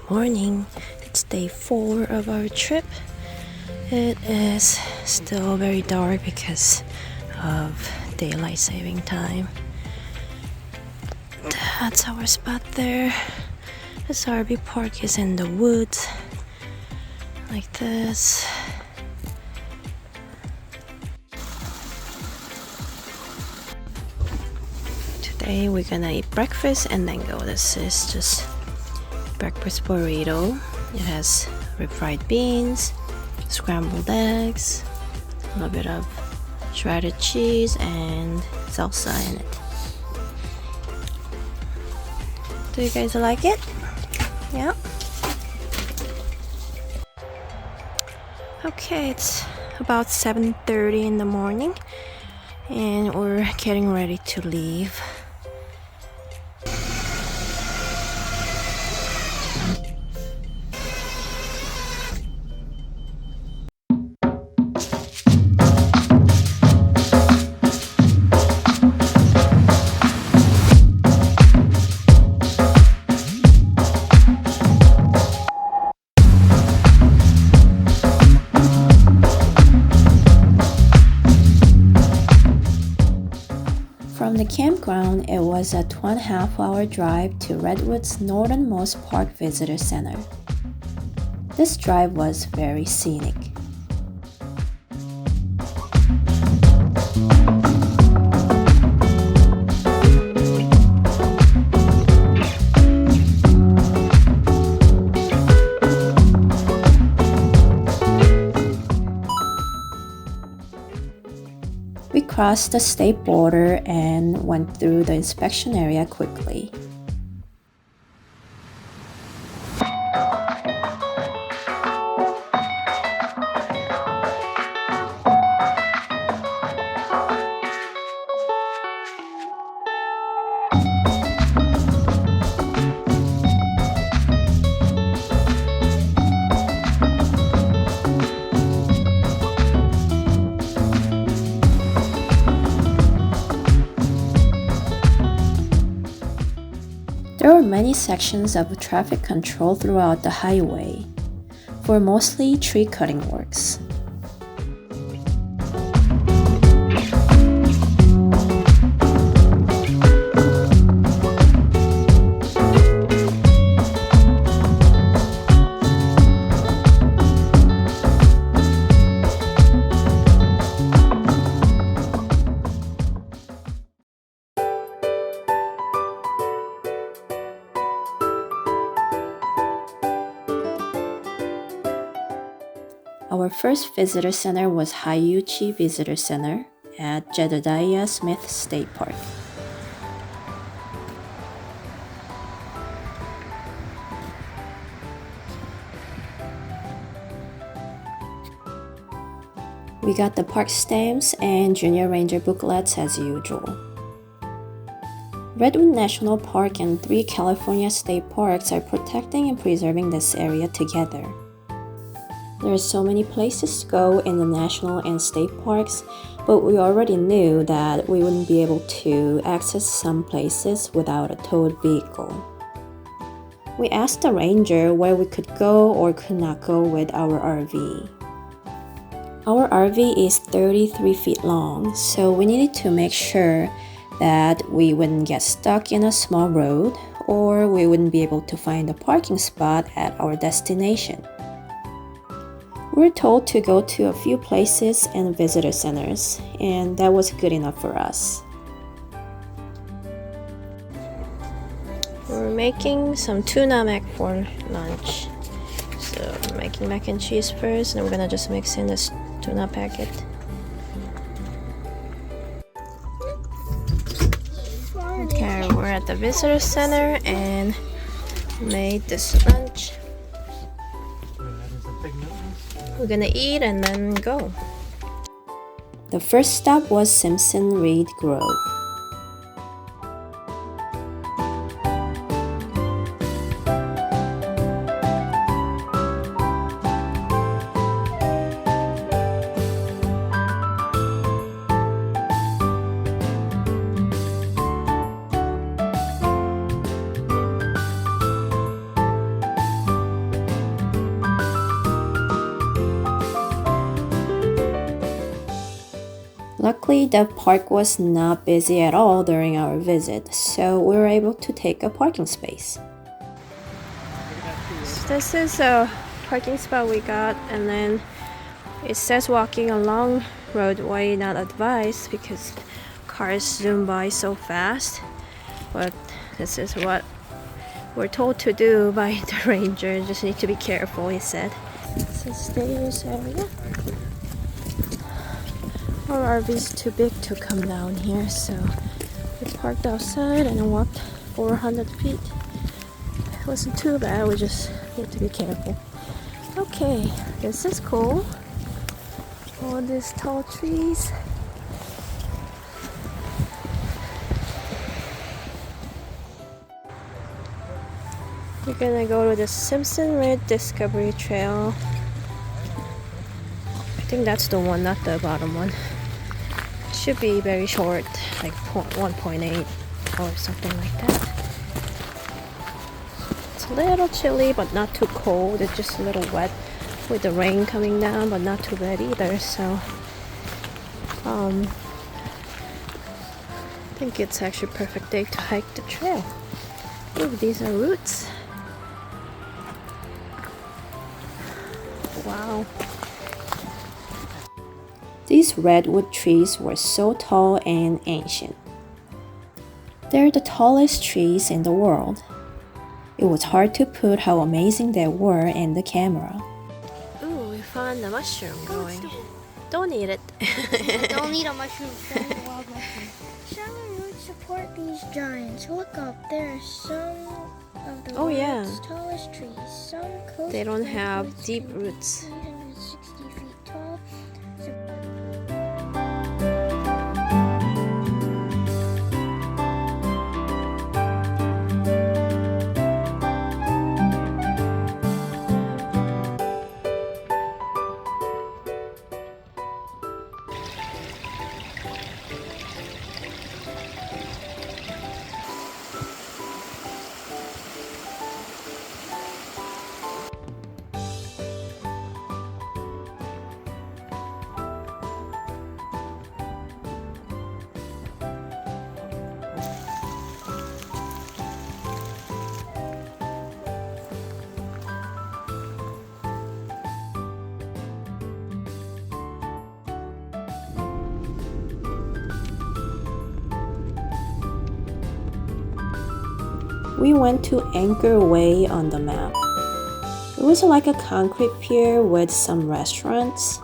morning. It's day 4 of our trip. It is still very dark because of daylight saving time. That's our spot there. This RV park is in the woods, like this. Today we're gonna eat breakfast and then go. This is just breakfast burrito. It has refried beans, scrambled eggs, a little bit of shredded cheese and salsa in it. Do you guys like it? Yeah. Okay, it's about 7:30 in the morning and we're getting ready to leave. From the campground, it was a 2.5-hour drive to Redwood's northernmost park visitor center. This drive was very scenic. We crossed the state border and went through the inspection area quickly. There were many sections of traffic control throughout the highway, for mostly tree cutting works. Our first visitor center was Hiyuchi Visitor Center at Jedediah Smith State Park. We got the park stamps and Junior Ranger booklets as usual. Redwood National Park and 3 California state parks are protecting and preserving this area together. There are so many places to go in the national and state parks, but we already knew that we wouldn't be able to access some places without a towed vehicle. We asked the ranger where we could go or could not go with our RV. Our RV is 33 feet long, so we needed to make sure that we wouldn't get stuck in a small road or we wouldn't be able to find a parking spot at our destination. We were told to go to a few places and visitor centers, and that was good enough for us. We're making some tuna mac for lunch. So we're making mac and cheese first, and we're gonna just mix in this tuna packet. Okay, we're at the visitor center and made this lunch. We're gonna eat and then go. The first stop was Simpson Reed Grove. Luckily, the park was not busy at all during our visit, so we were able to take a parking space. This is a parking spot we got, and then it says walking along roadway not advised because cars zoom by so fast, but this is what we're told to do by the ranger. Just need to be careful, he said. It's a stairs area. Our RV is too big to come down here, so we parked outside and walked 400 feet. It wasn't too bad, we just need to be careful. Okay, this is cool. All these tall trees. We're gonna go to the Simpson Ridge Discovery Trail. I think that's the one, not the bottom one. It should be very short, like 1.8 or something like that. It's a little chilly, but not too cold. It's just a little wet with the rain coming down, but not too bad either. So, I think it's actually a perfect day to hike the trail. Ooh, these are roots. Wow. These redwood trees were so tall and ancient. They're the tallest trees in the world. It was hard to put how amazing they were in the camera. Ooh, we found a mushroom growing. Don't eat it. Don't eat a mushroom. Don't eat wild mushroom. Shallow roots support these giants. Look up, there are some of the world's tallest trees. Some coast They don't have deep roots. 360 feet tall. We went to Anchor Way on the map. It was like a concrete pier with some restaurants,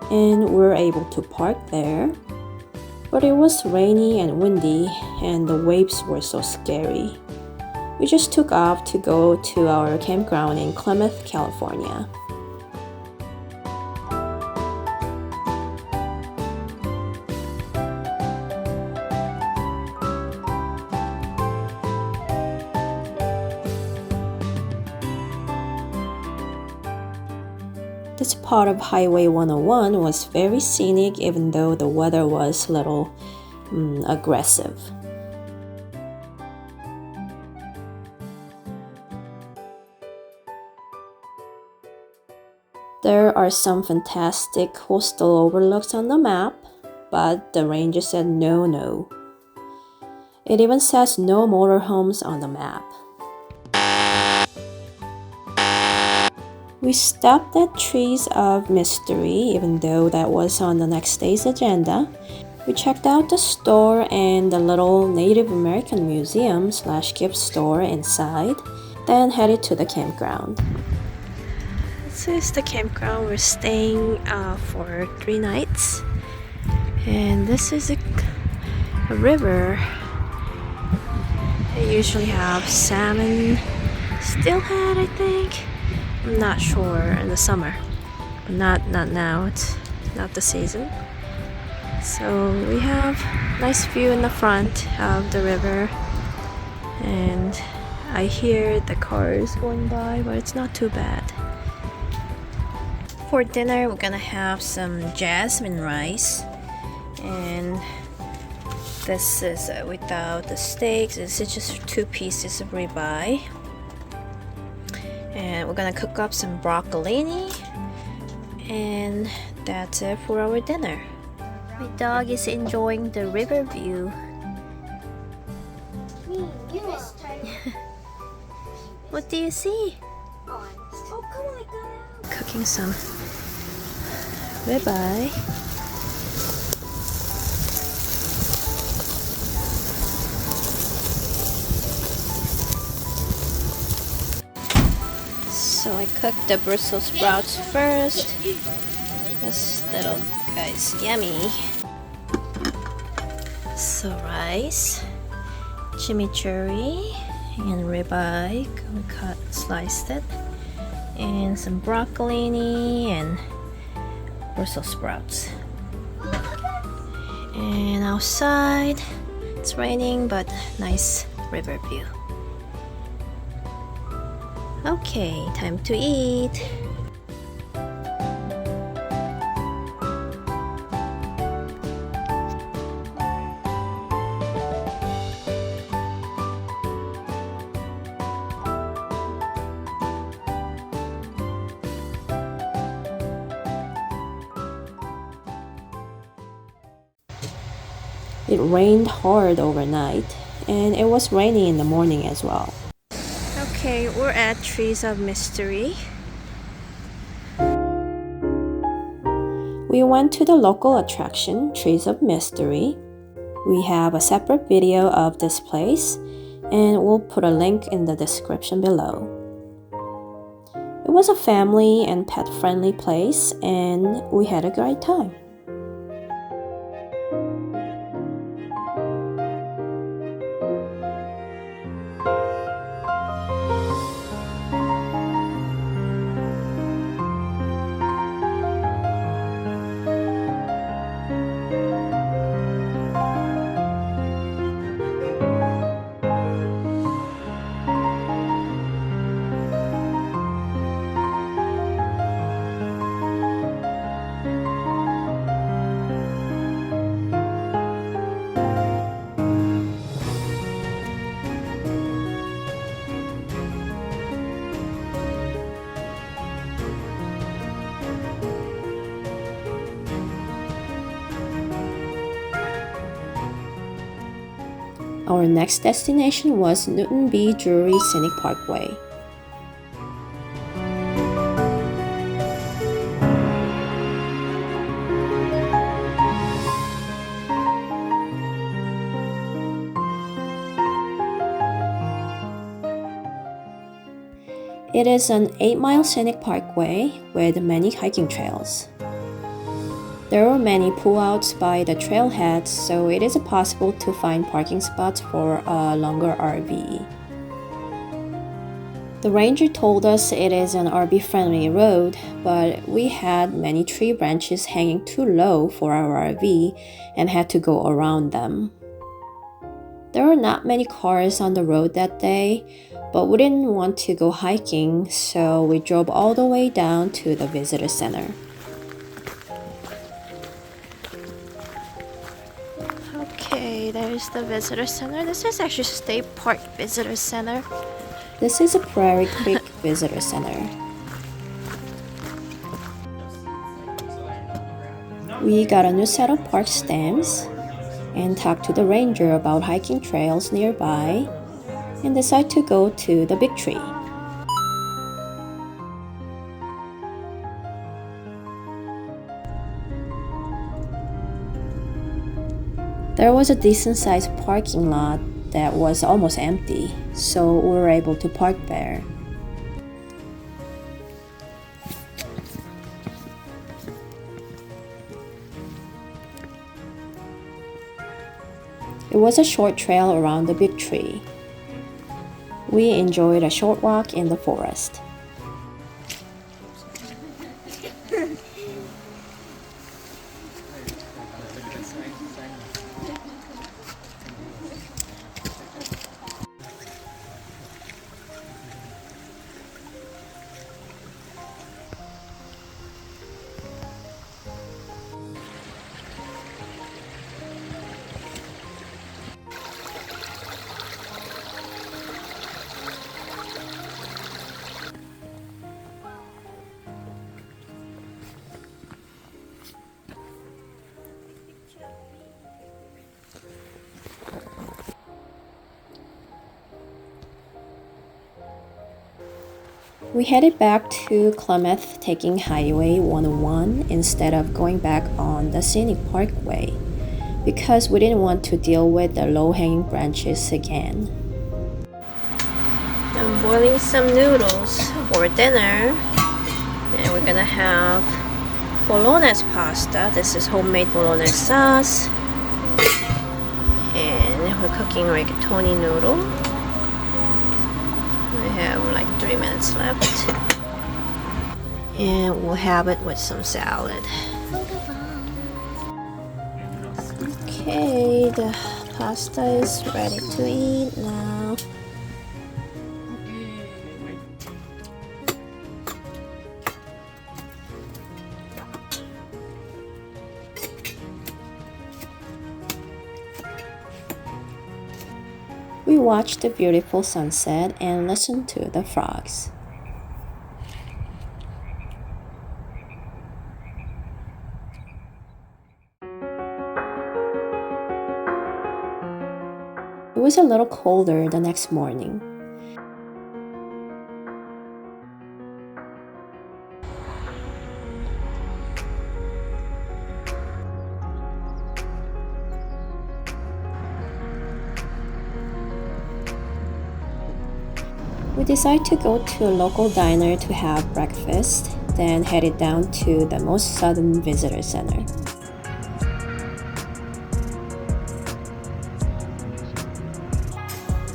and we were able to park there. But it was rainy and windy, and the waves were so scary. We just took off to go to our campground in Klamath, California. This part of Highway 101 was very scenic even though the weather was a little aggressive. There are some fantastic coastal overlooks on the map, but the ranger said no. It even says no motorhomes on the map. We stopped at Trees of Mystery, even though that was on the next day's agenda. We checked out the store and the little Native American museum / gift store inside, then headed to the campground. This is the campground. We're staying for 3 nights. And this is a river. They usually have salmon, steelhead, I think. I'm not sure in the summer, but not now. It's not the season. So we have nice view in the front of the river, and I hear the cars going by, but it's not too bad. For dinner, we're gonna have some jasmine rice, and this is without the steaks. This is just 2 pieces of ribeye. And we're gonna cook up some broccolini, and that's it for our dinner. My dog is enjoying the river view. What do you see? Oh, come on, I got out. Cooking some ribeye. So I cooked the Brussels sprouts first. This little guy's yummy. So rice, chimichurri, and ribeye. We sliced it, and some broccoli and Brussels sprouts. And outside, it's raining, but nice river view. Okay, time to eat. It rained hard overnight, and it was raining in the morning as well. Okay, we're at Trees of Mystery. We went to the local attraction, Trees of Mystery. We have a separate video of this place, and we'll put a link in the description below. It was a family and pet-friendly place, and we had a great time. Our next destination was Newton B. Drury Scenic Parkway. It is an 8-mile scenic parkway with many hiking trails. There are many pullouts by the trailheads, so it is possible to find parking spots for a longer RV. The ranger told us it is an RV-friendly road, but we had many tree branches hanging too low for our RV and had to go around them. There were not many cars on the road that day, but we didn't want to go hiking, so we drove all the way down to the visitor center. Okay, there's the visitor center. This is actually State Park Visitor Center. This is a Prairie Creek Visitor Center. We got a new set of park stamps and talked to the ranger about hiking trails nearby and decided to go to the big tree. There was a decent-sized parking lot that was almost empty, so we were able to park there. It was a short trail around the big tree. We enjoyed a short walk in the forest. We headed back to Klamath taking Highway 101 instead of going back on the Scenic Parkway because we didn't want to deal with the low-hanging branches again. I'm boiling some noodles for dinner, and we're gonna have bolognese pasta. This is homemade bolognese sauce, and we're cooking rigatoni noodle. We have like 3 minutes left, and we'll have it with some salad. Okay, the pasta is ready to eat now. We watched the beautiful sunset and listened to the frogs. It was a little colder the next morning. We decided to go to a local diner to have breakfast, then headed down to the most southern visitor center.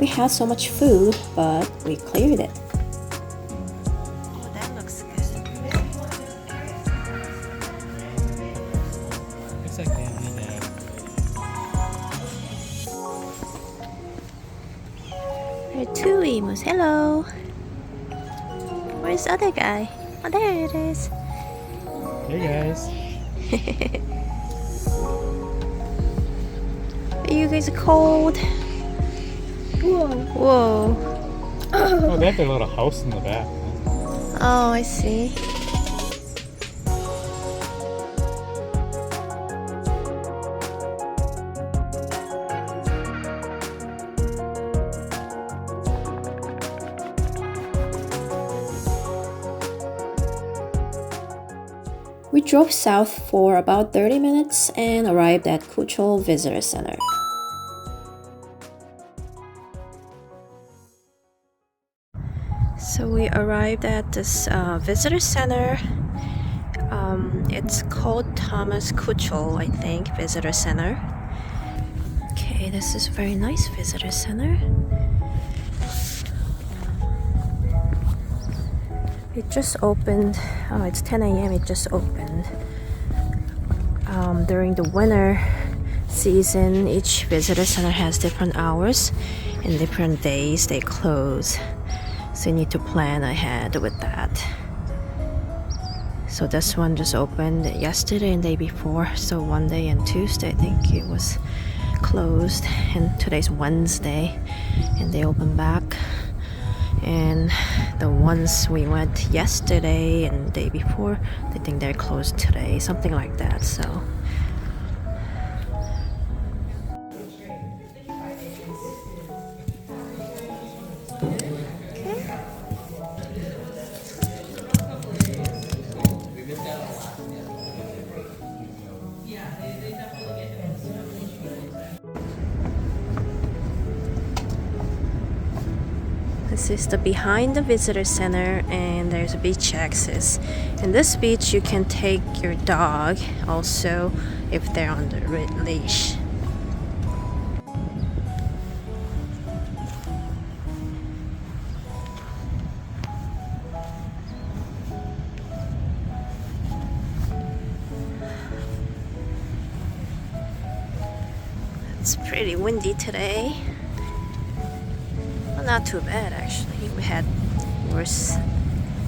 We had so much food, but we cleared it. Oh, that looks good. Looks like family day. There are two emus. Hello. Where's the other guy? Oh, there it is. Hey guys. Are you guys cold? Whoa. Whoa. Oh, they have their little house in the back. Oh, I see. We drove south for about 30 minutes and arrived at Kuchol Visitor Center. So we arrived at this visitor center. It's called Thomas Kuchol, I think, Visitor Center. Okay, this is a very nice visitor center. It just opened. Oh, it's 10 a.m. It just opened. During the winter season, each visitor center has different hours and different days they close. So you need to plan ahead with that. So this one just opened yesterday and the day before. So one day and Tuesday, I think it was closed. And today's Wednesday, and they open back. And the ones we went yesterday and the day before, I think they're closed today, something like that. So. This is the behind the visitor center, and there's a beach access. In this beach, you can take your dog also if they're on the leash. It's pretty windy today. Well, not too bad actually. We had worse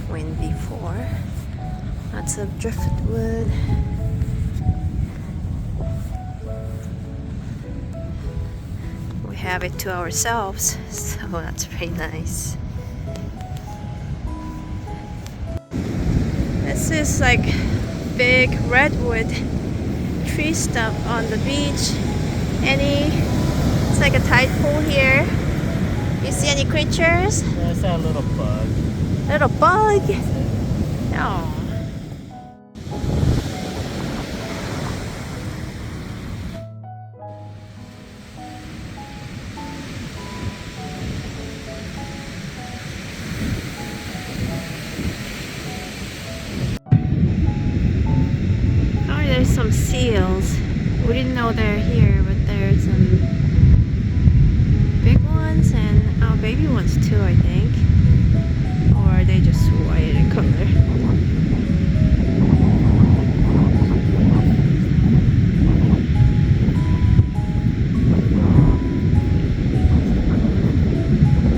wind before. Lots of driftwood. We have it to ourselves, so that's pretty nice. This is like big redwood tree stump on the beach. It's like a tide pool here. You see any creatures? I saw a little bug. Little bug. Oh. Oh, there's some seals. We didn't know they're here, but there's some big ones and baby ones too, I think. Or are they just white in color?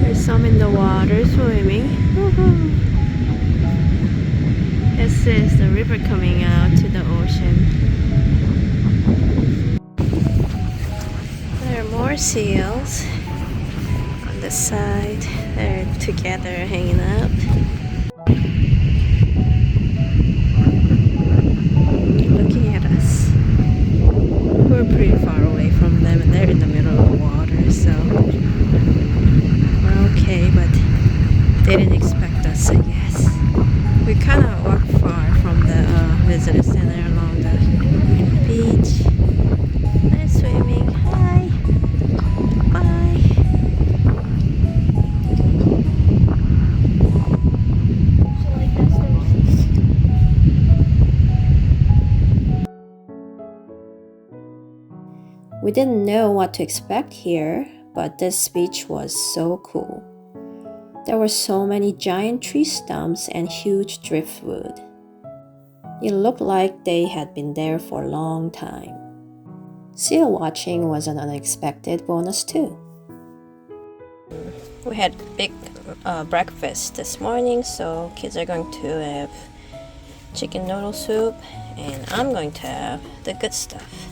There's some in the water swimming. Woohoo! This is the river coming out to the ocean. There are more seals on the side. They're together hanging out. Looking at us. We're pretty far away from them and they're in the middle of the water, so we're okay, but they didn't expect us, I guess. We kind of walked far from the visitor center along the beach. They're swimming. Hi. Bye. So like that's the We didn't know what to expect here, but this beach was so cool. There were so many giant tree stumps and huge driftwood. It looked like they had been there for a long time. Seal watching was an unexpected bonus too. We had big breakfast this morning, so kids are going to have chicken noodle soup and I'm going to have the good stuff.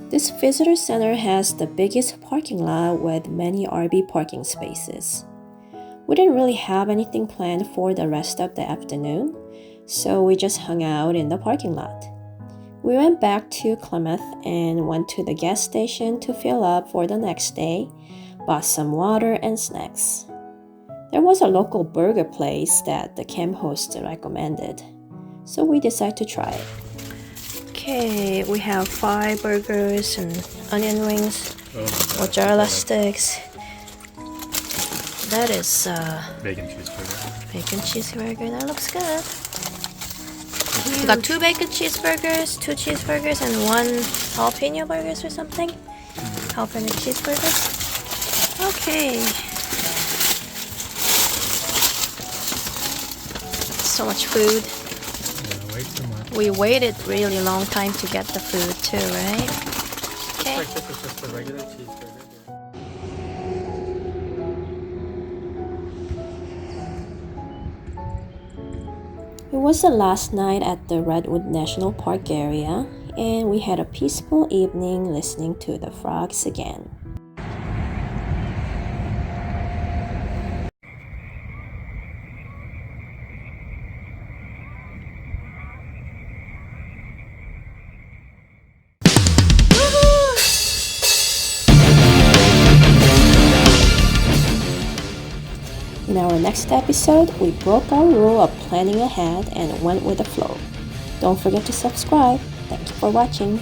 This visitor center has the biggest parking lot with many RV parking spaces. We didn't really have anything planned for the rest of the afternoon, so we just hung out in the parking lot. We went back to Klamath and went to the gas station to fill up for the next day, bought some water and snacks. There was a local burger place that the camp host recommended, so we decided to try it. Okay, we have 5 burgers and onion rings, mozzarella sticks. That is Bacon cheeseburger. bacon cheeseburger. That looks good. We got 2 bacon cheeseburgers, 2 cheeseburgers, and 1 jalapeno burgers or something. Jalapeno cheeseburgers. Okay. So much food. Yeah, way too much. We waited really long time to get the food too, right? Okay. This is just a regular cheeseburger. It was the last night at the Redwood National Park area, and we had a peaceful evening listening to the frogs again. In our next episode, we broke our rule of planning ahead and went with the flow. Don't forget to subscribe. Thank you for watching.